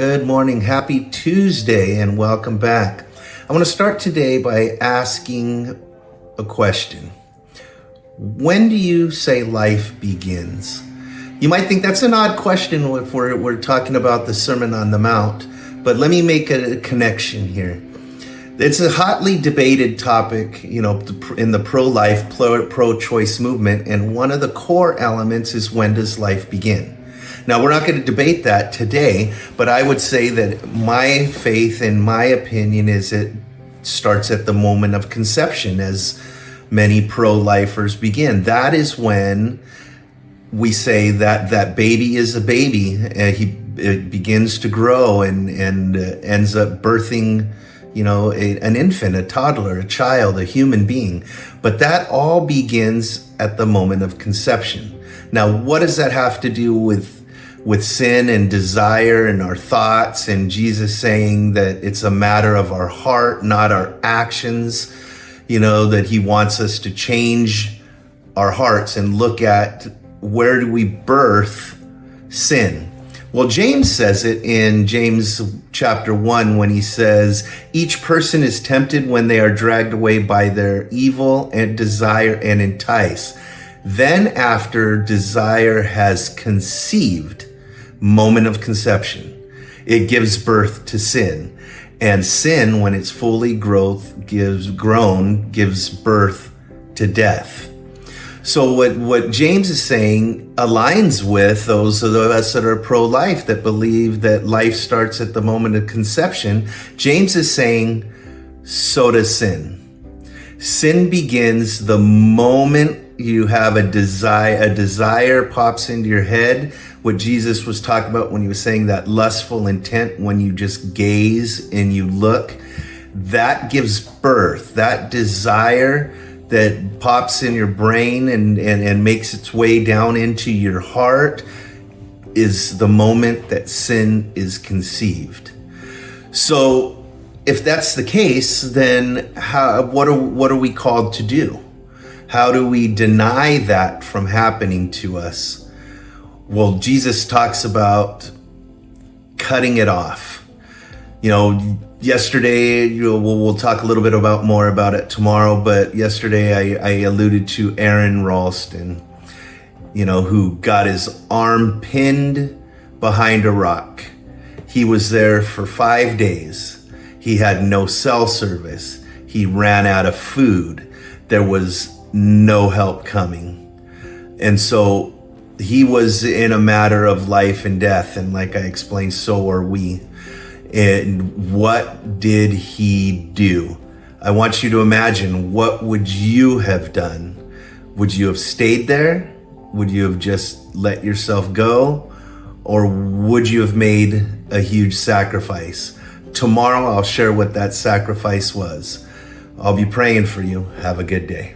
Good morning. Happy Tuesday and welcome back. I want to start today by asking a question. When do you say life begins? You might think that's an odd question if we're talking about the Sermon on the Mount, but let me make a connection here. It's a hotly debated topic, in the pro-life, pro-choice movement, and one of the core elements is when does life begin? Now, we're not going to debate that today, but I would say that my faith and my opinion is it starts at the moment of conception, as many pro-lifers begin. That is when we say that baby is a baby. It begins to grow and ends up birthing, an infant, a toddler, a child, a human being. But that all begins at the moment of conception. Now, what does that have to do with sin and desire and our thoughts, and Jesus saying that it's a matter of our heart, not our actions, that he wants us to change our hearts and look at where do we birth sin? Well, James says it in James chapter 1 when he says, each person is tempted when they are dragged away by their evil and desire and entice. Then after desire has conceived, moment of conception, it gives birth to sin. And sin, when it's fully gives birth to death. So what James is saying aligns with those of us that are pro-life, that believe that life starts at the moment of conception. James is saying, so does sin. Sin begins the moment you have a desire pops into your head. What Jesus was talking about when he was saying that lustful intent, when you just gaze and you look, that gives birth. That desire that pops in your brain and makes its way down into your heart is the moment that sin is conceived. So if that's the case, then what are we called to do? How do we deny that from happening to us? Well, Jesus talks about cutting it off. Yesterday, we'll talk a little bit more about it tomorrow, but yesterday I alluded to Aaron Ralston, who got his arm pinned behind a rock. He was there for 5 days. He had no cell service. He ran out of food. There was no help coming. And so he was in a matter of life and death. And like I explained, so are we. And what did he do? I want you to imagine, what would you have done? Would you have stayed there? Would you have just let yourself go? Or would you have made a huge sacrifice? Tomorrow I'll share what that sacrifice was. I'll be praying for you. Have a good day.